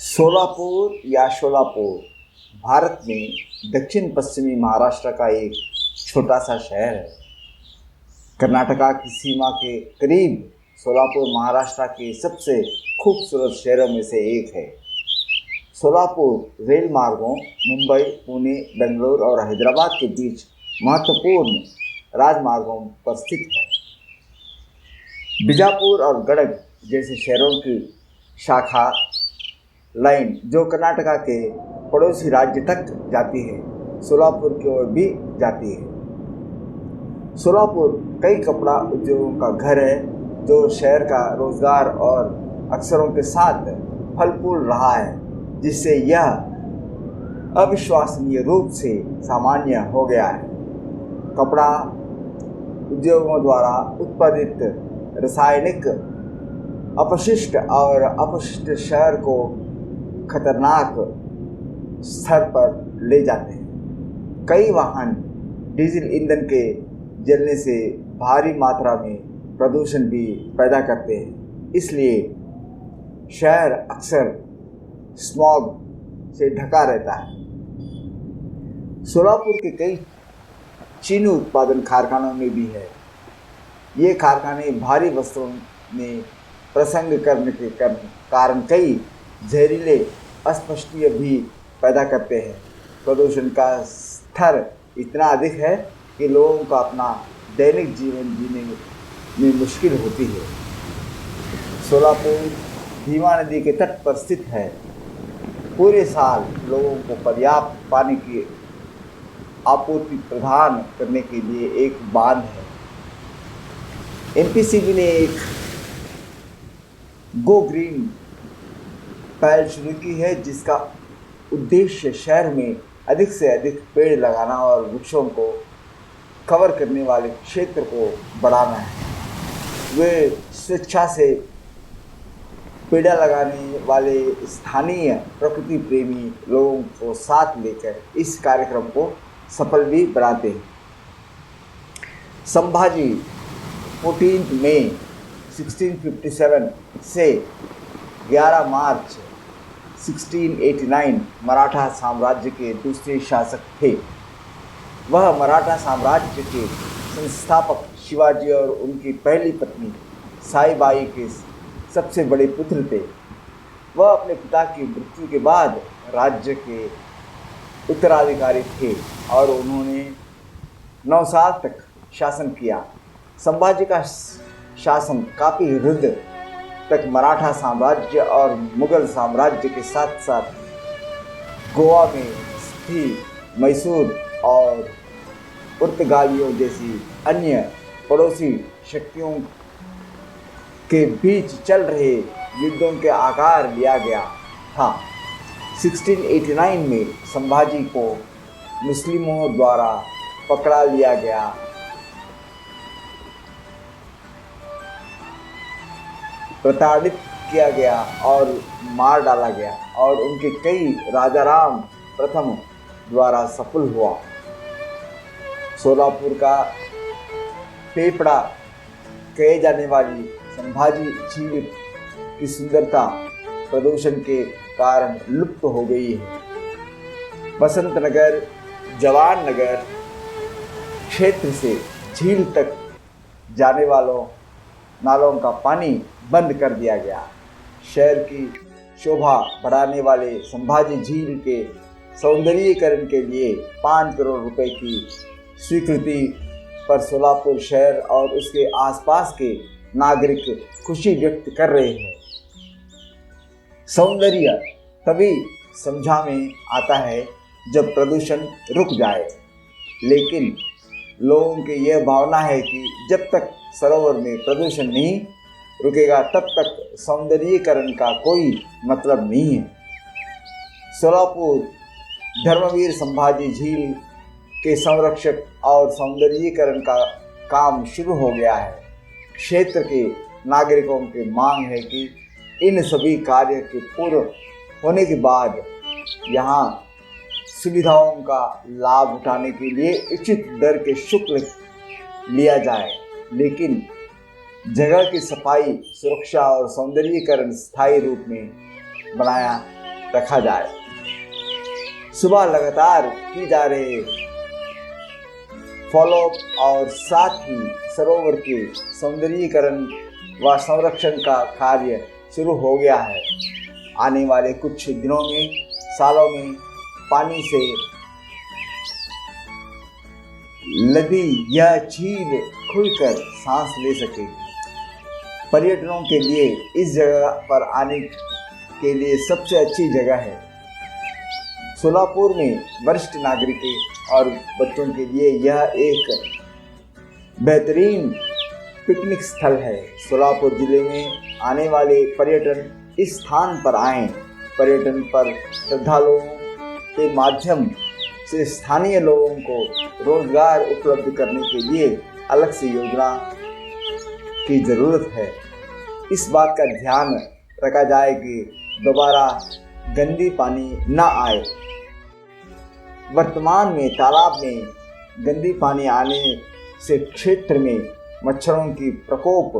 सोलापुर या शोलापुर भारत में दक्षिण पश्चिमी महाराष्ट्र का एक छोटा सा शहर है। कर्नाटका की सीमा के करीब सोलापुर महाराष्ट्र के सबसे खूबसूरत शहरों में से एक है। सोलापुर रेल मार्गों मुंबई, पुणे, बेंगलुरु और हैदराबाद के बीच महत्वपूर्ण राजमार्गों पर स्थित है। बीजापुर और गडग जैसे शहरों की शाखा लाइन जो कर्नाटका के पड़ोसी राज्य तक जाती है, सोलापुर की ओर भी जाती है। सोलापुर कई कपड़ा उद्योगों का घर है जो शहर का रोजगार और अवसरों के साथ फल फूल रहा है, जिससे यह अविश्वसनीय रूप से सामान्य हो गया है। कपड़ा उद्योगों द्वारा उत्पादित रासायनिक अपशिष्ट और अपशिष्ट शहर को खतरनाक स्तर पर ले जाते हैं। कई वाहन डीजल ईंधन के जलने से भारी मात्रा में प्रदूषण भी पैदा करते हैं, इसलिए शहर अक्सर स्मॉग से ढका रहता है। सोलापुर के कई चीनी उत्पादन कारखानों में भी है। ये कारखाने भारी वस्तुओं में प्रसंग करने के कारण कई जहरीले अस्पष्टीय भी पैदा करते हैं। प्रदूषण का स्तर इतना अधिक है कि लोगों का अपना दैनिक जीवन जीने में मुश्किल होती है। सोलापुर भीमा नदी के तट पर स्थित है। पूरे साल लोगों को पर्याप्त पानी की आपूर्ति प्रदान करने के लिए एक बांध है। एमपीसीबी ने एक गो ग्रीन पहल शुरू की है, जिसका उद्देश्य शहर में अधिक से अधिक पेड़ लगाना और वृक्षों को कवर करने वाले क्षेत्र को बढ़ाना है। वे स्वेच्छा से पेड़ लगाने वाले स्थानीय प्रकृति प्रेमी लोगों को साथ लेकर इस कार्यक्रम को सफल भी बनाते हैं। संभाजी 14 मई 1657 से 11 मार्च 1689 मराठा साम्राज्य के दूसरे शासक थे। वह मराठा साम्राज्य के संस्थापक शिवाजी और उनकी पहली पत्नी साईबाई के सबसे बड़े पुत्र थे। वह अपने पिता की मृत्यु के बाद राज्य के उत्तराधिकारी थे और उन्होंने 9 साल तक शासन किया। संभाजी का शासन काफ़ी हद तक मराठा साम्राज्य और मुगल साम्राज्य के साथ साथ गोवा में स्थित मैसूर और पुर्तगालियों जैसी अन्य पड़ोसी शक्तियों के बीच चल रहे युद्धों के आकार लिया गया था। 1689 में संभाजी को मुस्लिमों द्वारा पकड़ा लिया गया। प्रताड़ित किया गया और मार डाला गया और उनके कई राजाराम प्रथम द्वारा सफल हुआ। सोलापुर का फेफड़ा कहे जाने वाली संभाजी झील की सुंदरता प्रदूषण के कारण लुप्त हो गई है। बसंत नगर, जवान नगर क्षेत्र से झील तक जाने वालों नालों का पानी बंद कर दिया गया। शहर की शोभा बढ़ाने वाले संभाजी झील के सौंदर्यीकरण के लिए 5 करोड़ रुपए की स्वीकृति पर सोलापुर शहर और उसके आसपास के नागरिक खुशी व्यक्त कर रहे हैं। सौंदर्य तभी समझा में आता है जब प्रदूषण रुक जाए, लेकिन लोगों की यह भावना है कि जब तक सरोवर में प्रदूषण नहीं रुकेगा तब तक सौंदर्यीकरण का कोई मतलब नहीं है। सोलापुर धर्मवीर संभाजी झील के संरक्षक और सौंदर्यीकरण का काम शुरू हो गया है। क्षेत्र के नागरिकों की मांग है कि इन सभी कार्य के पूर्ण होने के बाद यहाँ सुविधाओं का लाभ उठाने के लिए उचित दर के शुल्क लिया जाए, लेकिन जगह की सफाई, सुरक्षा और सौंदर्यीकरण स्थायी रूप में बनाया रखा जाए। सुबह लगातार की जा रहे फॉलोअप और साथ ही सरोवर के सौंदर्यीकरण व संरक्षण का कार्य शुरू हो गया है। आने वाले कुछ दिनों में, सालों में पानी से लदी यह झील खुलकर सांस ले सकेगी। पर्यटकों के लिए इस जगह पर आने के लिए सबसे अच्छी जगह है। सोलापुर में वरिष्ठ नागरिकों और बच्चों के लिए यह एक बेहतरीन पिकनिक स्थल है। सोलापुर जिले में आने वाले पर्यटन इस स्थान पर आएं। पर्यटन पर श्रद्धालुओं के माध्यम से स्थानीय लोगों को रोजगार उपलब्ध करने के लिए अलग से योजना की जरूरत है। इस बात का ध्यान रखा जाए कि दोबारा गंदी पानी न आए। वर्तमान में तालाब में गंदी पानी आने से क्षेत्र में मच्छरों की प्रकोप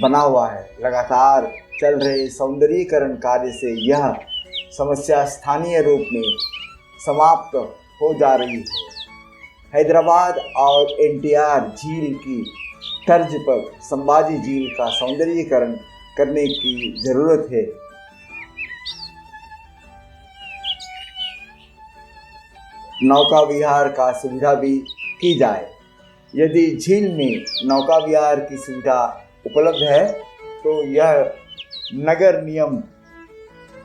बना हुआ है। लगातार चल रहे सौंदर्यीकरण कार्य से यह समस्या स्थानीय रूप में समाप्त हो जा रही है। हैदराबाद और एनटीआर झील की तर्ज पर संभाजी झील का सौंदर्यीकरण करने की जरूरत है। नौका विहार का सुविधा भी की जाए। यदि झील में नौका विहार की सुविधा उपलब्ध है तो यह नगर निगम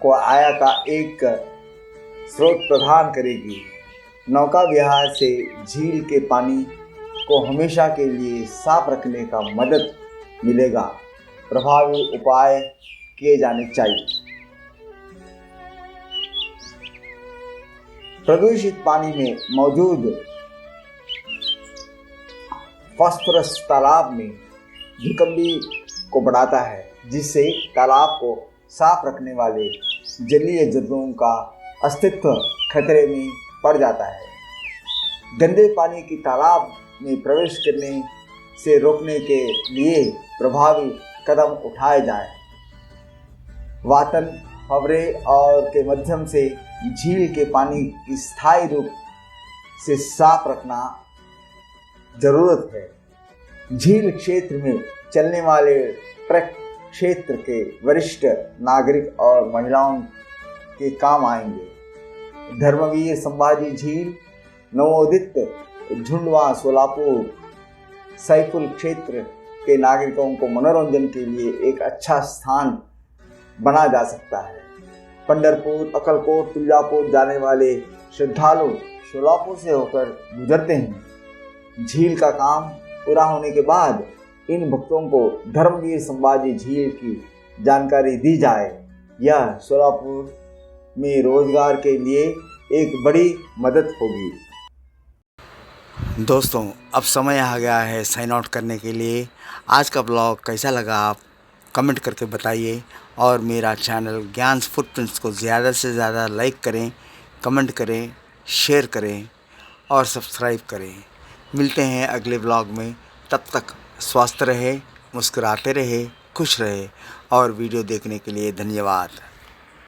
को आय का एक स्रोत प्रदान करेगी। नौका विहार से झील के पानी को हमेशा के लिए साफ रखने का मदद मिलेगा। प्रभावी उपाय किए जाने चाहिए। प्रदूषित पानी में मौजूद फास्फोरस तालाब में झिकम्बी को बढ़ाता है, जिससे तालाब को साफ रखने वाले जलीय जंतुओं का अस्तित्व खतरे में पड़ जाता है। गंदे पानी की तालाब में प्रवेश करने से रोकने के लिए प्रभावी कदम उठाए जाएं। वातन फव्वरे और के माध्यम से झील के पानी की स्थायी रूप से साफ रखना जरूरत है। झील क्षेत्र में चलने वाले ट्रक क्षेत्र के वरिष्ठ नागरिक और महिलाओं के काम आएंगे। धर्मवीर संभाजी झील, नवोदित झुंडवा सोलापुर सैफुल क्षेत्र के नागरिकों को मनोरंजन के लिए एक अच्छा स्थान बना जा सकता है। पंढरपुर, अक्कलकोट, तुलजापुर जाने वाले श्रद्धालु सोलापुर से होकर गुजरते हैं। झील का काम पूरा होने के बाद इन भक्तों को धर्मवीर संभाजी झील की जानकारी दी जाए। यह सोलापुर में रोजगार के लिए एक बड़ी मदद होगी। दोस्तों, अब समय आ गया है साइन आउट करने के लिए। आज का ब्लॉग कैसा लगा आप कमेंट करके बताइए और मेरा चैनल ज्ञान फुटप्रिंट्स को ज़्यादा से ज़्यादा लाइक करें, कमेंट करें, शेयर करें और सब्सक्राइब करें। मिलते हैं अगले ब्लॉग में। तब तक स्वस्थ रहे, मुस्कुराते रहे, खुश रहे और वीडियो देखने के लिए धन्यवाद।